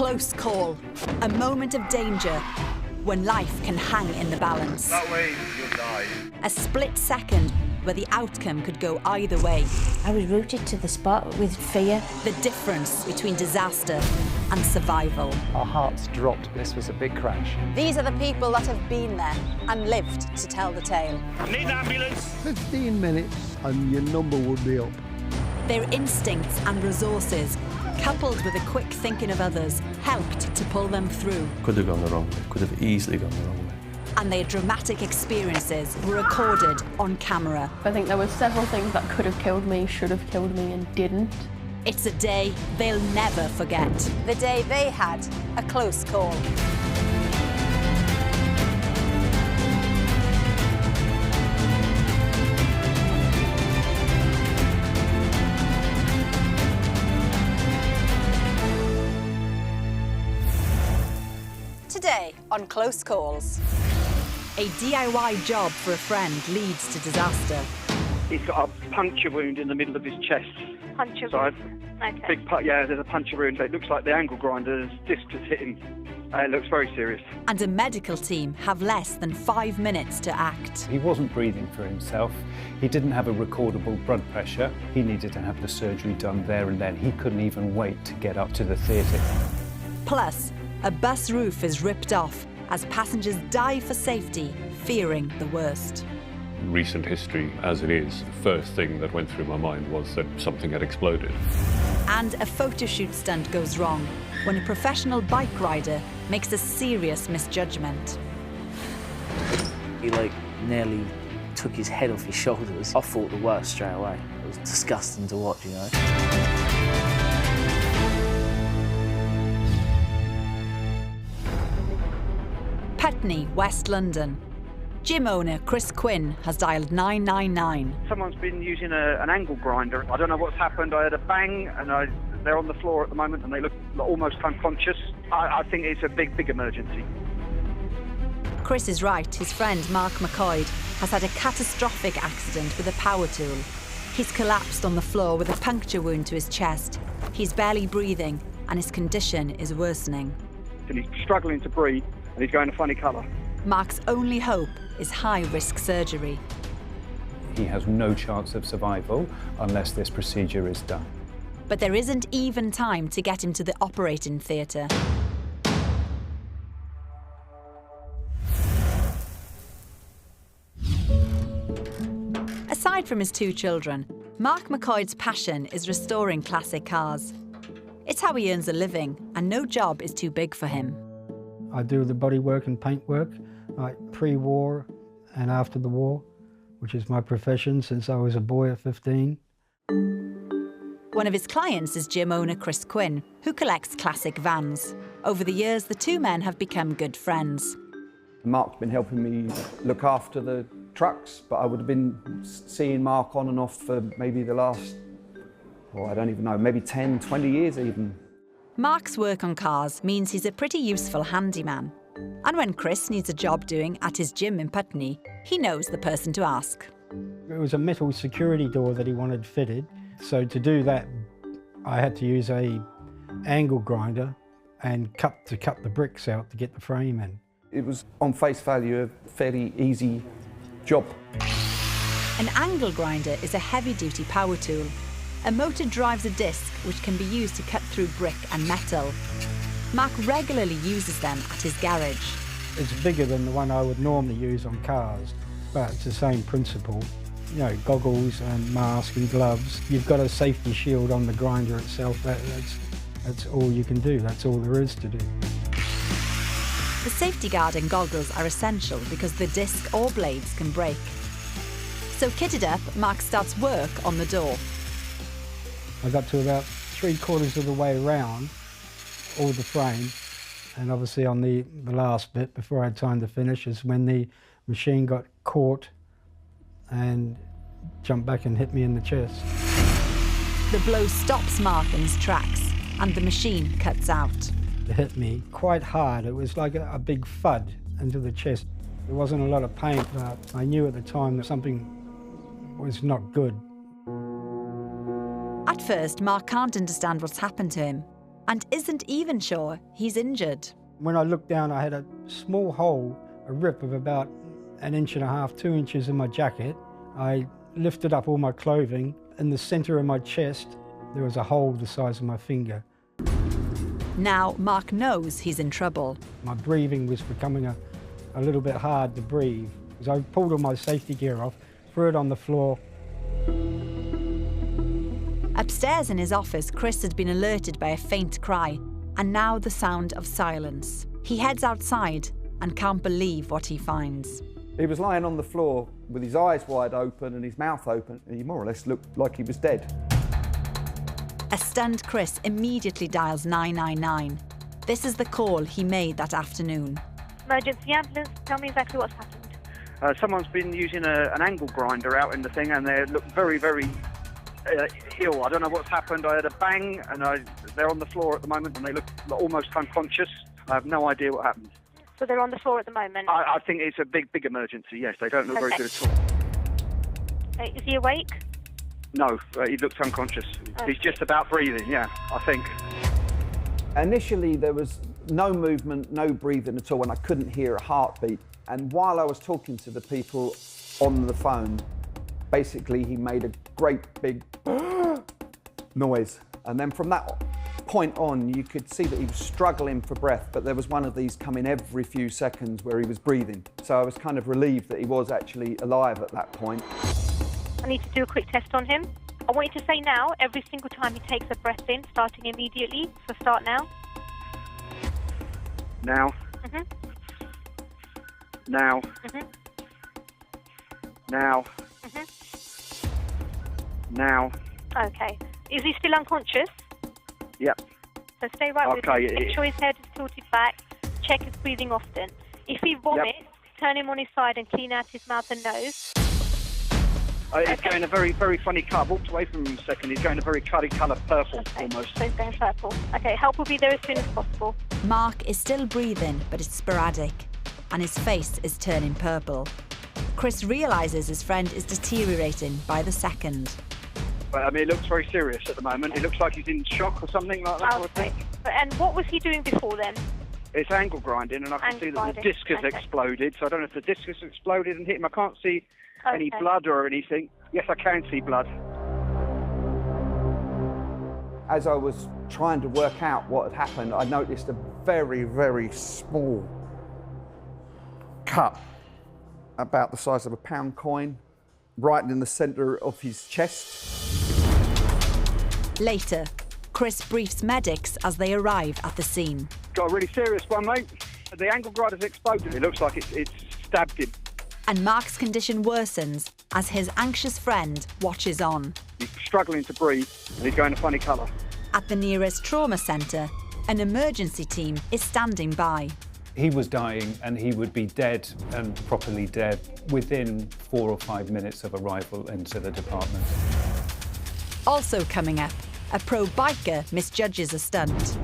close call, a moment of danger when life can hang in the balance. That way, you'll die. A split second where the outcome could go either way. I was rooted to the spot with fear. The difference between disaster and survival. Our hearts dropped. This was a big crash. These are the people that have been there and lived to tell the tale. Need an ambulance. 15 minutes and your number would be up. Their instincts and resources, coupled with a quick thinking of others, helped to pull them through. Could have gone the wrong way, could have easily gone the wrong way. And their dramatic experiences were recorded on camera. I think there were several things that could have killed me, should have killed me, and didn't. It's a day they'll never forget. The day they had a close call. Today on Close Calls. A DIY job for a friend leads to disaster. He's got a puncture wound in the middle of his chest. Puncture wound? Okay. Yeah, there's a puncture wound. It looks like the angle grinder's disc has hit him. It looks very serious. And a medical team have less than 5 minutes to act. He wasn't breathing for himself. He didn't have a recordable blood pressure. He needed to have the surgery done there and then. He couldn't even wait to get up to the theatre. Plus, a bus roof is ripped off as passengers dive for safety, fearing the worst. Recent history as it is, the first thing that went through my mind was that something had exploded. And a photo shoot stunt goes wrong when a professional bike rider makes a serious misjudgment. He nearly took his head off his shoulders. I thought the worst straight away. It was disgusting to watch, you know. Putney, West London. Gym owner Chris Quinn has dialed 999. Someone's been using an angle grinder. I don't know what's happened. I heard a bang and they're on the floor at the moment and they look almost unconscious. I think it's a big emergency. Chris is right. His friend Mark McCoyd has had a catastrophic accident with a power tool. He's collapsed on the floor with a puncture wound to his chest. He's barely breathing and his condition is worsening. And he's struggling to breathe and he's going a funny colour. Mark's only hope is high-risk surgery. He has no chance of survival unless this procedure is done. But there isn't even time to get him to the operating theatre. Aside from his 2 children, Mark McCoyd's passion is restoring classic cars. It's how he earns a living, and no job is too big for him. I do the bodywork and paintwork, like pre-war and after the war, which is my profession since I was a boy at 15. One of his clients is gym owner Chris Quinn, who collects classic vans. Over the years, the 2 men have become good friends. Mark's been helping me look after the trucks, but I would have been seeing Mark on and off for maybe the last, I don't even know, maybe 10, 20 years even. Mark's work on cars means he's a pretty useful handyman. And when Chris needs a job doing at his gym in Putney, he knows the person to ask. It was a metal security door that he wanted fitted. So to do that, I had to use a angle grinder and cut the bricks out to get the frame in. It was on face value a fairly easy job. An angle grinder is a heavy-duty power tool. A motor drives a disc which can be used to cut through brick and metal. Mark regularly uses them at his garage. It's bigger than the one I would normally use on cars, but it's the same principle. You know, goggles and mask and gloves. You've got a safety shield on the grinder itself. That's all you can do. That's all there is to do. The safety guard and goggles are essential because the disc or blades can break. So kitted up, Mark starts work on the door. I got to about 3/4 of the way around all the frame, and obviously on the last bit, before I had time to finish, is when the machine got caught and jumped back and hit me in the chest. The blow stops Mark in his tracks, and the machine cuts out. It hit me quite hard. It was like a big thud into the chest. There wasn't a lot of pain, but I knew at the time that something was not good. At first, Mark can't understand what's happened to him, and isn't even sure he's injured. When I looked down, I had a small hole, a rip of about 1.5 inches, 2 inches in my jacket. I lifted up all my clothing. In the center of my chest, there was a hole the size of my finger. Now Mark knows he's in trouble. My breathing was becoming a little bit hard to breathe. So I pulled all my safety gear off, threw it on the floor. Upstairs in his office, Chris had been alerted by a faint cry, and now the sound of silence. He heads outside and can't believe what he finds. He was lying on the floor with his eyes wide open and his mouth open, and he more or less looked like he was dead. A stunned Chris immediately dials 999. This is the call he made that afternoon. Emergency ambulance, tell me exactly what's happened. Someone's been using an angle grinder out in the thing, and they look very, very ill. I don't know what's happened. I heard a bang, and they're on the floor at the moment, and they look almost unconscious. I have no idea what happened. So they're on the floor at the moment? I think it's a big emergency, yes. They don't look very good at all. Is he awake? No, he looks unconscious. He's just about breathing, yeah, I think. Initially, there was no movement, no breathing at all, and I couldn't hear a heartbeat. And while I was talking to the people on the phone, basically he made a great big noise. And then from that point on, you could see that he was struggling for breath, but there was one of these coming every few seconds where he was breathing. So I was kind of relieved that he was actually alive at that point. I need to do a quick test on him. I want you to say now, every single time he takes a breath in, starting immediately. So start now. Now. Mm-hmm. Now. Mm-hmm. Now. Mm-hmm. Now. Okay. Is he still unconscious? Yep. So stay right with Okay, him. Make sure his head is tilted back. Check his breathing often. If he vomits, turn him on his side and clean out his mouth and nose. He's going a very, very funny colour. I walked away from him a second. He's going a very colour purple, almost. So he's going purple. Okay, help will be there as soon as possible. Mark is still breathing, but it's sporadic, and his face is turning purple. Chris realises his friend is deteriorating by the second. But, I mean, it looks very serious at the moment. It looks like he's in shock or something like that. Okay. And what was he doing before then? It's angle grinding, and I can see that the disc has exploded, so I don't know if the disc has exploded and hit him. I can't see any blood or anything. Yes, I can see blood. As I was trying to work out what had happened, I noticed a very, very small cut, about the size of a £1 coin, right in the centre of his chest. Later, Chris briefs medics as they arrive at the scene. Got a really serious one, mate. The angle grinder's exploded. It looks like it's stabbed him. And Mark's condition worsens as his anxious friend watches on. He's struggling to breathe, and he's going a funny colour. At the nearest trauma centre, an emergency team is standing by. He was dying, and he would be dead, and properly dead, within 4 or 5 minutes of arrival into the department. Also coming up, a pro biker misjudges a stunt.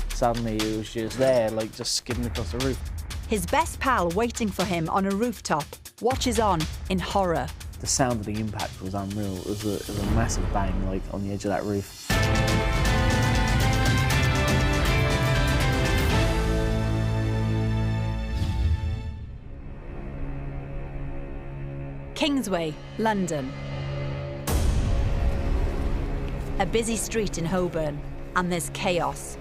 Suddenly it was just there, like just skidding across the roof. His best pal waiting for him on a rooftop watches on in horror. The sound of the impact was unreal. It was a massive bang, like on the edge of that roof. Kingsway, London. A busy street in Holborn, and there's chaos.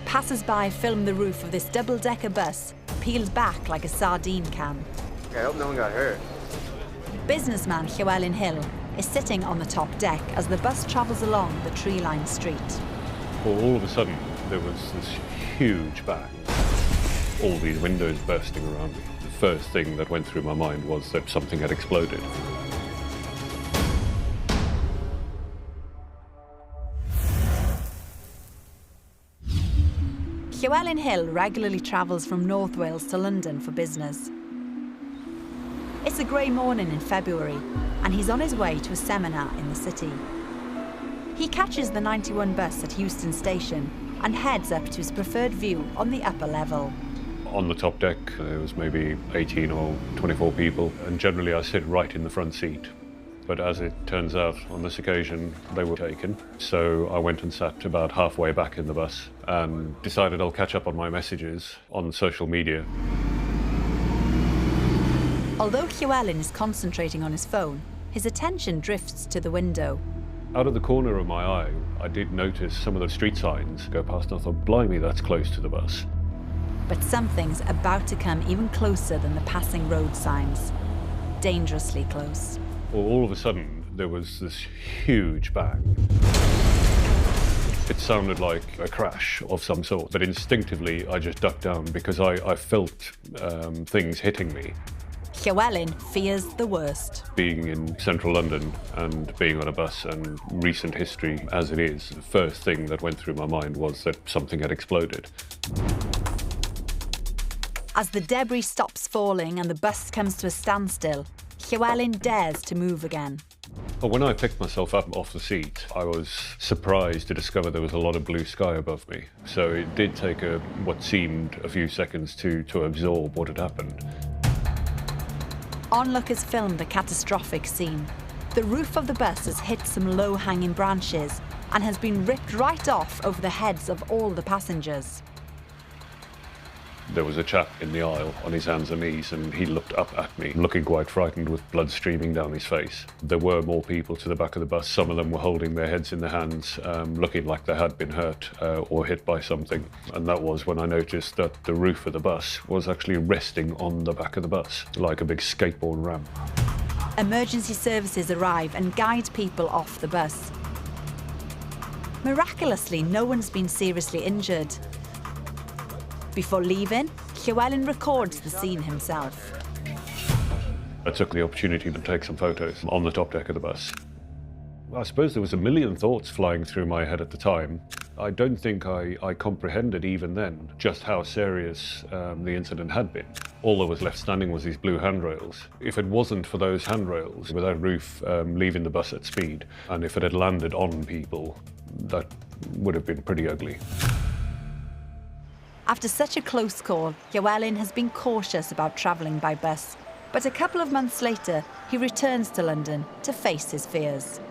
Passers-by film the roof of this double-decker bus peeled back like a sardine can. I hope no one got hurt. Businessman Llewellyn Hill is sitting on the top deck as the bus travels along the tree-lined street. Well, all of a sudden, there was this huge bang. All these windows bursting around me. The first thing that went through my mind was that something had exploded. Llewellyn Hill regularly travels from North Wales to London for business. It's a grey morning in February, and he's on his way to a seminar in the city. He catches the 91 bus at Euston Station and heads up to his preferred view on the upper level. On the top deck, there was maybe 18 or 24 people, and generally I sit right in the front seat. But as it turns out, on this occasion, they were taken. So I went and sat about halfway back in the bus and decided I'll catch up on my messages on social media. Although Llewellyn is concentrating on his phone, his attention drifts to the window. Out of the corner of my eye, I did notice some of the street signs go past, and I thought, blimey, that's close to the bus. But something's about to come even closer than the passing road signs. Dangerously close. All of a sudden, there was this huge bang. It sounded like a crash of some sort, but instinctively I just ducked down because I felt things hitting me. Llewellyn fears the worst. Being in central London and being on a bus and recent history as it is, the first thing that went through my mind was that something had exploded. As the debris stops falling and the bus comes to a standstill, Llewellyn dares to move again. But when I picked myself up off the seat, I was surprised to discover there was a lot of blue sky above me. So it did take what seemed a few seconds to absorb what had happened. Onlookers filmed the catastrophic scene. The roof of the bus has hit some low-hanging branches and has been ripped right off over the heads of all the passengers. There was a chap in the aisle on his hands and knees, and he looked up at me, looking quite frightened with blood streaming down his face. There were more people to the back of the bus. Some of them were holding their heads in their hands, looking like they had been hurt or hit by something. And that was when I noticed that the roof of the bus was actually resting on the back of the bus, like a big skateboard ramp. Emergency services arrive and guide people off the bus. Miraculously, no one's been seriously injured. Before leaving, Llewellyn records the scene himself. I took the opportunity to take some photos on the top deck of the bus. I suppose there was a million thoughts flying through my head at the time. I don't think I comprehended even then just how serious the incident had been. All that was left standing was these blue handrails. If it wasn't for those handrails, with that roof leaving the bus at speed, and if it had landed on people, that would have been pretty ugly. After such a close call, Llewellyn has been cautious about travelling by bus. But a couple of months later, he returns to London to face his fears.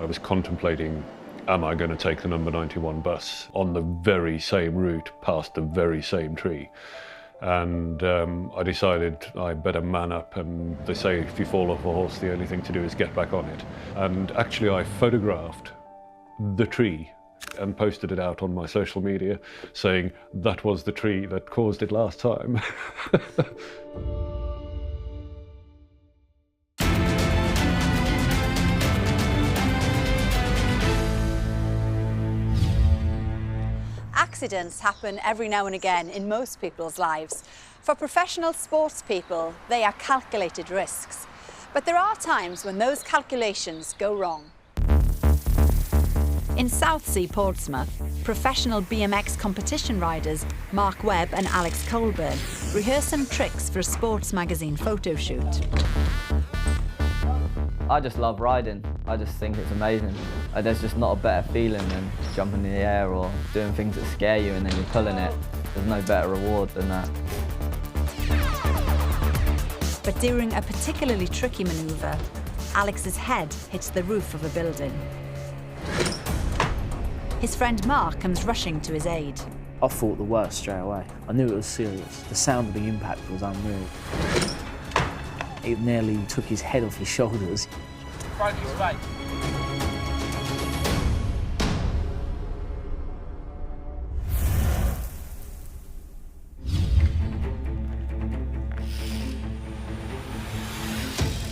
I was contemplating, am I going to take the number 91 bus on the very same route past the very same tree? And I decided I better man up, and they say if you fall off a horse, the only thing to do is get back on it. And actually I photographed the tree and posted it out on my social media saying that was the tree that caused it last time. Accidents happen every now and again in most people's lives. For professional sports people, they are calculated risks. But there are times when those calculations go wrong. In Southsea, Portsmouth, professional BMX competition riders Mark Webb and Alex Colburn rehearse some tricks for a sports magazine photo shoot. I just love riding. I just think it's amazing. There's just not a better feeling than jumping in the air or doing things that scare you and then you're pulling it. There's no better reward than that. But during a particularly tricky manoeuvre, Alex's head hits the roof of a building. His friend Mark comes rushing to his aid. I thought the worst straight away. I knew it was serious. The sound of the impact was unreal. It nearly took his head off his shoulders. Broke his face.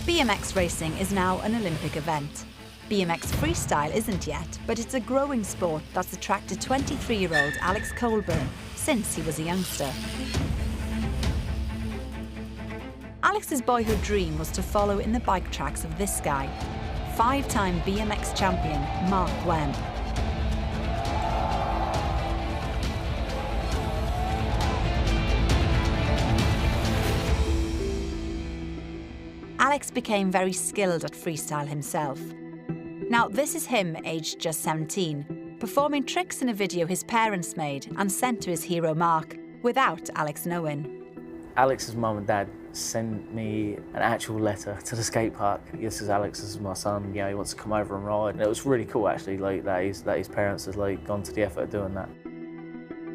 BMX racing is now an Olympic event. BMX freestyle isn't yet, but it's a growing sport that's attracted 23-year-old Alex Colburn since he was a youngster. Alex's boyhood dream was to follow in the bike tracks of this guy, 5-time BMX champion Mark Webb. Alex became very skilled at freestyle himself. Now, this is him, aged just 17, performing tricks in a video his parents made and sent to his hero Mark without Alex knowing. Alex's mum and dad sent me an actual letter to the skate park. This is Alex, this is my son, you know, he wants to come over and ride. And it was really cool actually, like that his parents had like gone to the effort of doing that.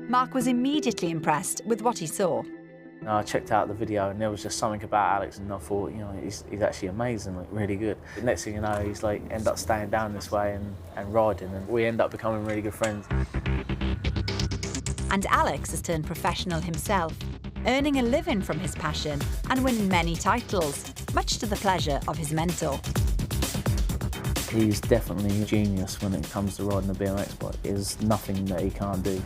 Mark was immediately impressed with what he saw. I checked out the video and there was just something about Alex and I thought, you know, he's actually amazing, like really good. The next thing you know, he's like end up staying down this way and riding, and we end up becoming really good friends. And Alex has turned professional himself, earning a living from his passion and winning many titles, much to the pleasure of his mentor. He's definitely a genius when it comes to riding a BMX bike. There's nothing that he can't do.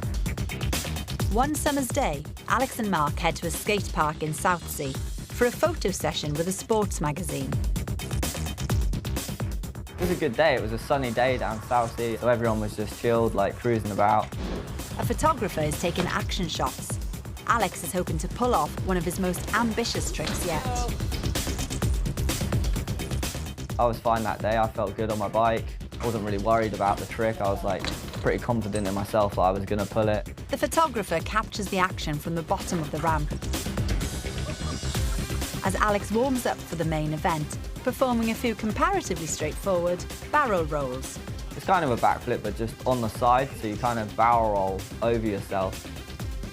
One summer's day, Alex and Mark head to a skate park in Southsea for a photo session with a sports magazine. It was a good day. It was a sunny day down Southsea, so everyone was just chilled, like cruising about. A photographer is taking action shots. Alex is hoping to pull off one of his most ambitious tricks yet. I was fine that day. I felt good on my bike. I wasn't really worried about the trick. I was like pretty confident in myself that I was going to pull it. The photographer captures the action from the bottom of the ramp as Alex warms up for the main event, performing a few comparatively straightforward barrel rolls. It's kind of a backflip, but just on the side, so you kind of barrel roll over yourself.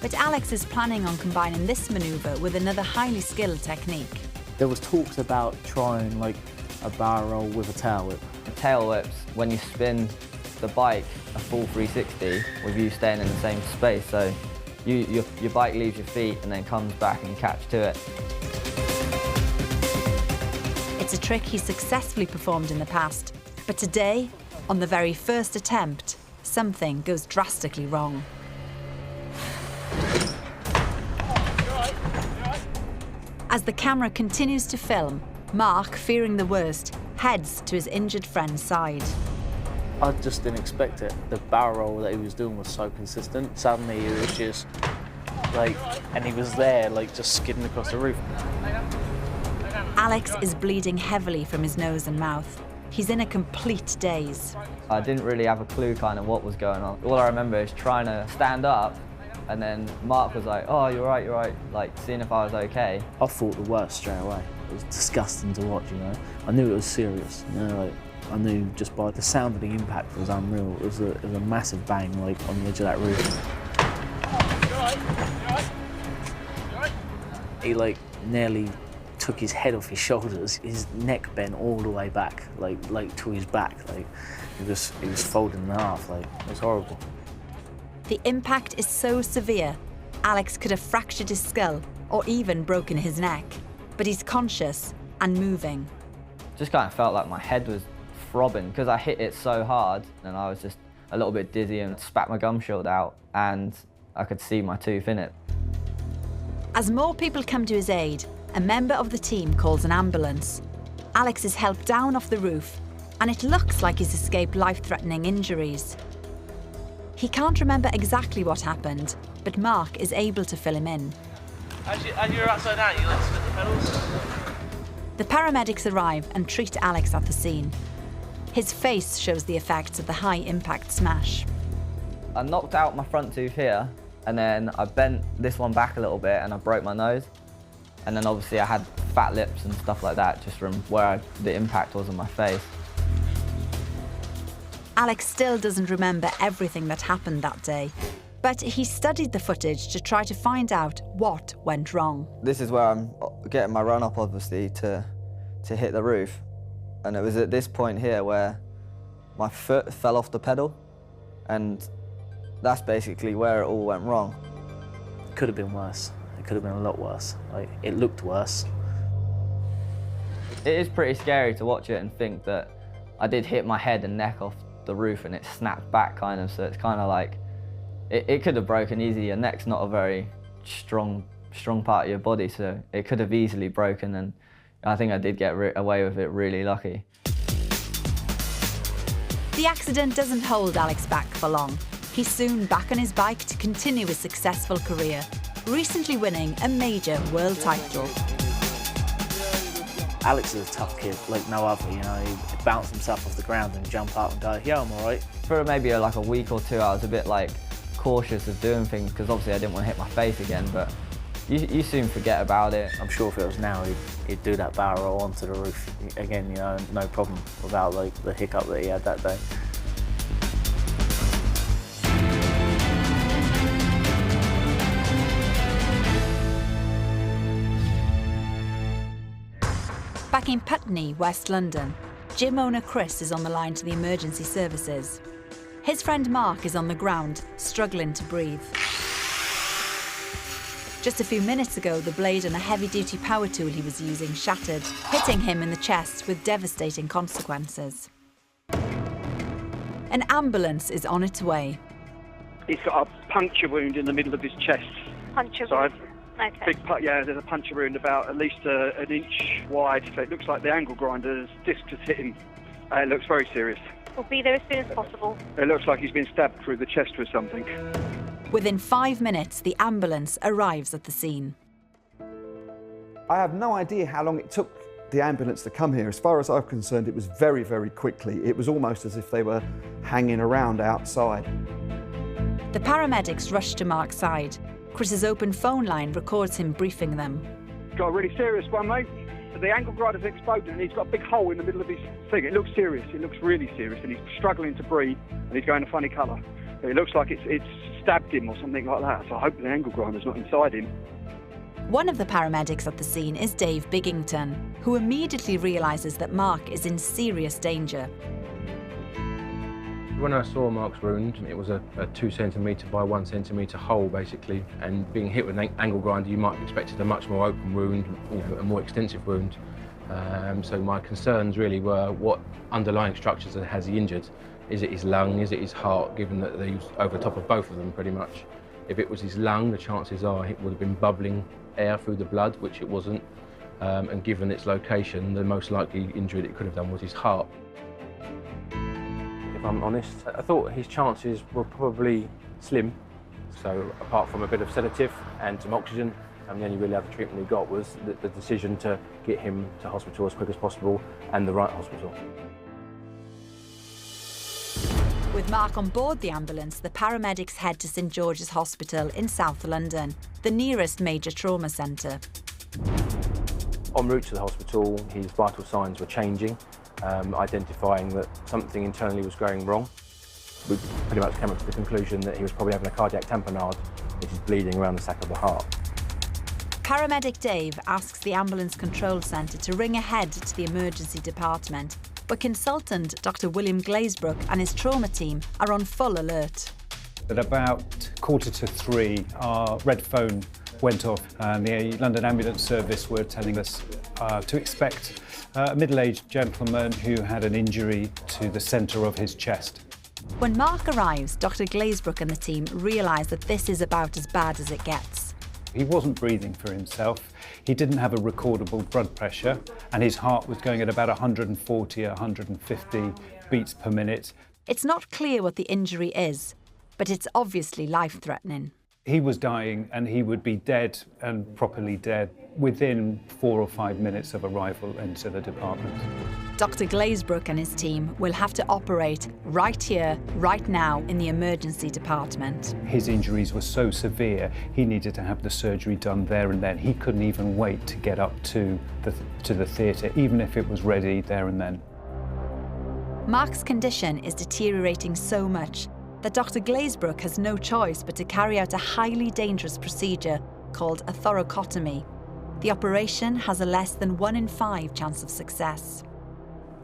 But Alex is planning on combining this manoeuvre with another highly skilled technique. There was talks about trying like a barrel roll with a tail whip. Tail whips, when you spin the bike a full 360 with you staying in the same space, so your bike leaves your feet and then comes back and you catch to it. It's a trick he's successfully performed in the past, but today, on the very first attempt, something goes drastically wrong. As the camera continues to film, Mark, fearing the worst, heads to his injured friend's side. I just didn't expect it. The barrel roll that he was doing was so consistent. Suddenly it was just like, and he was there, like just skidding across the roof. Alex is bleeding heavily from his nose and mouth. He's in a complete daze. I didn't really have a clue kind of what was going on. All I remember is trying to stand up, and then Mark was like, "Oh, you're right," like seeing if I was okay. I thought the worst straight away. It was disgusting to watch, you know. I knew it was serious, you know, like I knew just by the sound of the impact was unreal. It was a massive bang, like on the edge of that roof. He like nearly took his head off his shoulders. His neck bent all the way back, like to his back. Like he was folding in half. Like it was horrible. The impact is so severe, Alex could have fractured his skull or even broken his neck. But he's conscious and moving. Just kind of felt like my head was throbbing because I hit it so hard, and I was just a little bit dizzy and spat my gum shield out, and I could see my tooth in it. As more people come to his aid, a member of the team calls an ambulance. Alex is helped down off the roof, and it looks like he's escaped life-threatening injuries. He can't remember exactly what happened, but Mark is able to fill him in. As you're upside down, you like to slip the pedals? The paramedics arrive and treat Alex at the scene. His face shows the effects of the high-impact smash. I knocked out my front tooth here, and then I bent this one back a little bit and I broke my nose. And then obviously I had fat lips and stuff like that just from where the impact was on my face. Alex still doesn't remember everything that happened that day, but he studied the footage to try to find out what went wrong. This is where I'm getting my run up, obviously, to hit the roof. And it was at this point here where my foot fell off the pedal, and that's basically where it all went wrong. It could have been worse. It could have been a lot worse. Like, it looked worse. It is pretty scary to watch it and think that I did hit my head and neck off the roof and it snapped back kind of, so it's kind of like, it could have broken easy. Your neck's not a very strong part of your body, so it could have easily broken, and I think I did get away with it really lucky. The accident doesn't hold Alex back for long. He's soon back on his bike to continue his successful career, recently winning a major world title. Alex is a tough kid, like no other, you know. He'd bounce himself off the ground and jump up and go, yeah, I'm all right. For maybe like a week or two, I was a bit like cautious of doing things because obviously I didn't want to hit my face again, but you soon forget about it. I'm sure if it was now, he'd do that barrel roll onto the roof again, you know, no problem, without like the hiccup that he had that day. Back in Putney, West London, gym owner Chris is on the line to the emergency services. His friend Mark is on the ground, struggling to breathe. Just a few minutes ago, the blade on a heavy-duty power tool he was using shattered, hitting him in the chest with devastating consequences. An ambulance is on its way. He's got a puncture wound in the middle of his chest. Puncture So wound? Okay. yeah, there's a puncture wound about at least an inch wide. So it looks like the angle grinder's disc has hit him. It looks very serious. We'll be there as soon as possible. It looks like he's been stabbed through the chest with something. Within 5 minutes, the ambulance arrives at the scene. I have no idea how long it took the ambulance to come here. As far as I'm concerned, it was very, very quickly. It was almost as if they were hanging around outside. The paramedics rush to Mark's side. Chris's open phone line records him briefing them. Got a really serious one, mate. The angle grinder's exploded and he's got a big hole in the middle of his thing. It looks serious. It looks really serious, and he's struggling to breathe, and he's going a funny colour. It looks like it's stabbed him or something like that, so I hope the angle grinder's not inside him. One of the paramedics at the scene is Dave Biggington, who immediately realises that Mark is in serious danger. When I saw Mark's wound, it was a 2 centimetre by 1 centimetre hole, basically, and being hit with an angle grinder, you might have expected a much more open wound, you know, a more extensive wound. So my concerns really were what underlying structures has he injured? Is it his lung? Is it his heart, given that he was over the top of both of them, pretty much? If it was his lung, the chances are it would have been bubbling air through the blood, which it wasn't. And given its location, the most likely injury that it could have done was his heart. If I'm honest, I thought his chances were probably slim. So apart from a bit of sedative and some oxygen, the only really other treatment he got was the decision to get him to hospital as quick as possible, and the right hospital. With Mark on board the ambulance, the paramedics head to St George's Hospital in South London, the nearest major trauma centre. En route to the hospital, his vital signs were changing, identifying that something internally was going wrong. We pretty much came up to the conclusion that he was probably having a cardiac tamponade, which is bleeding around the sac of the heart. Paramedic Dave asks the ambulance control centre to ring ahead to the emergency department, but consultant Dr. William Glazebrook and his trauma team are on full alert. At about 2:45, our red phone went off, and the London Ambulance Service were telling us to expect a middle-aged gentleman who had an injury to the centre of his chest. When Mark arrives, Dr. Glazebrook and the team realise that this is about as bad as it gets. He wasn't breathing for himself, he didn't have a recordable blood pressure, and his heart was going at about 140, 150 beats per minute. It's not clear what the injury is, but it's obviously life-threatening. He was dying, and he would be dead, and properly dead, within 4 or 5 minutes of arrival into the department. Dr. Glazebrook and his team will have to operate right here, right now, in the emergency department. His injuries were so severe, he needed to have the surgery done there and then. He couldn't even wait to get up to the theatre, even if it was ready there and then. Mark's condition is deteriorating so much that Dr. Glazebrook has no choice but to carry out a highly dangerous procedure called a thoracotomy. The operation has a less than 1 in 5 chance of success.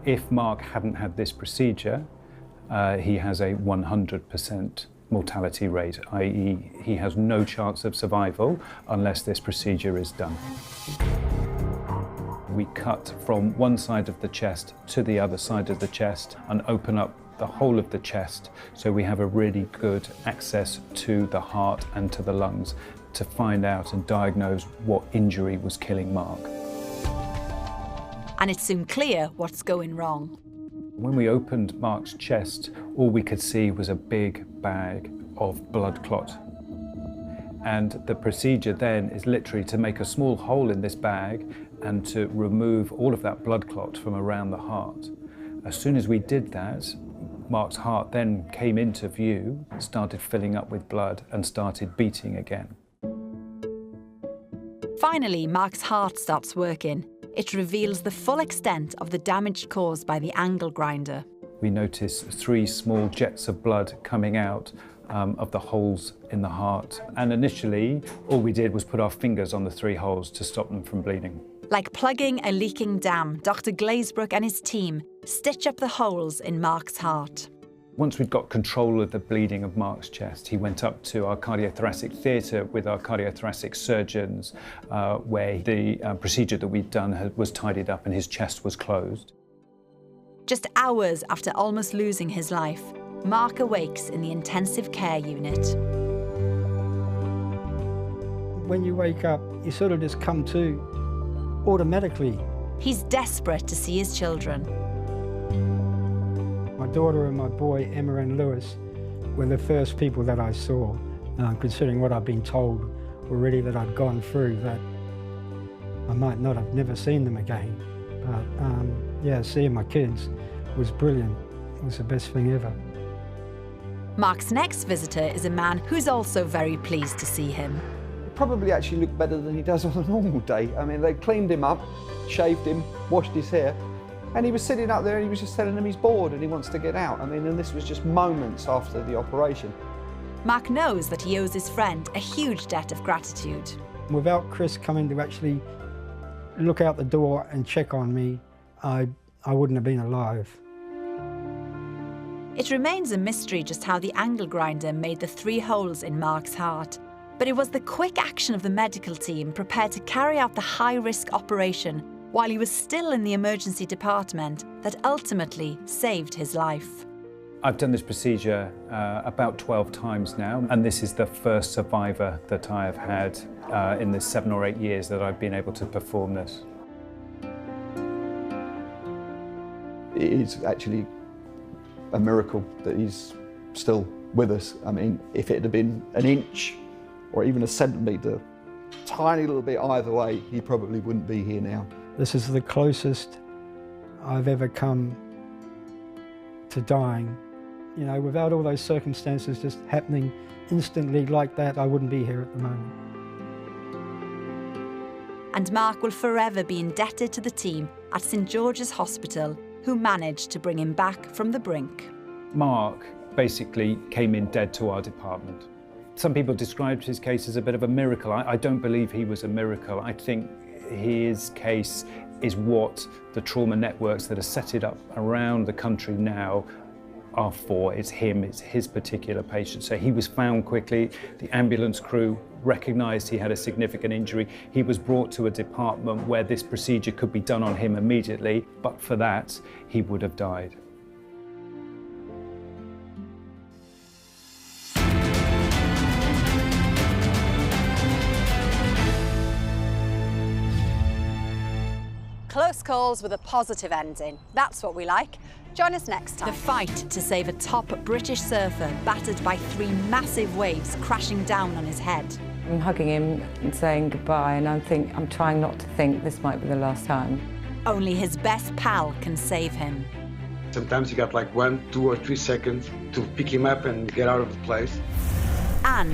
If Mark hadn't had this procedure, he has a 100% mortality rate, i.e. he has no chance of survival unless this procedure is done. We cut from one side of the chest to the other side of the chest and open up the whole of the chest, so we have a really good access to the heart and to the lungs to find out and diagnose what injury was killing Mark. And it's soon clear what's going wrong. When we opened Mark's chest, all we could see was a big bag of blood clot. And the procedure then is literally to make a small hole in this bag and to remove all of that blood clot from around the heart. As soon as we did that, Mark's heart then came into view, started filling up with blood and started beating again. Finally, Mark's heart stops working. It reveals the full extent of the damage caused by the angle grinder. We notice 3 small jets of blood coming out of the holes in the heart. And initially, all we did was put our fingers on the 3 holes to stop them from bleeding. Like plugging a leaking dam, Dr. Glazebrook and his team stitch up the holes in Mark's heart. Once we'd got control of the bleeding of Mark's chest, he went up to our cardiothoracic theatre with our cardiothoracic surgeons, where the procedure that we'd done was tidied up and his chest was closed. Just hours after almost losing his life, Mark awakes in the intensive care unit. When you wake up, you sort of just come to automatically. He's desperate to see his children. My daughter and my boy, Emma and Lewis, were the first people that I saw, considering what I've been told already that I'd gone through, that I might not have never seen them again. But yeah, seeing my kids was brilliant. It was the best thing ever. Mark's next visitor is a man who's also very pleased to see him. He probably actually looked better than he does on a normal day. I mean, they cleaned him up, shaved him, washed his hair, and he was sitting up there and he was just telling them he's bored and he wants to get out. I mean, and this was just moments after the operation. Mark knows that he owes his friend a huge debt of gratitude. Without Chris coming to actually look out the door and check on me, I wouldn't have been alive. It remains a mystery just how the angle grinder made the 3 holes in Mark's heart. But it was the quick action of the medical team prepared to carry out the high-risk operation while he was still in the emergency department that ultimately saved his life. I've done this procedure about 12 times now, and this is the first survivor that I have had in the 7 or 8 years that I've been able to perform this. It is actually a miracle that he's still with us. I mean, if it had been an inch or even a centimetre, tiny little bit either way, he probably wouldn't be here now. This is the closest I've ever come to dying. You know, without all those circumstances just happening instantly like that, I wouldn't be here at the moment. And Mark will forever be indebted to the team at St George's Hospital who managed to bring him back from the brink. Mark basically came in dead to our department. Some people described his case as a bit of a miracle. I don't believe he was a miracle. I think his case is what the trauma networks that are set it up around the country now are for. It's him, it's his particular patient. So he was found quickly. The ambulance crew recognised he had a significant injury. He was brought to a department where this procedure could be done on him immediately, but for that, he would have died. Close calls with a positive ending. That's what we like. Join us next time. The fight to save a top British surfer battered by 3 massive waves crashing down on his head. I'm hugging him and saying goodbye, and I'm trying not to think this might be the last time. Only his best pal can save him. Sometimes you got like 1, 2 or 3 seconds to pick him up and get out of the place. And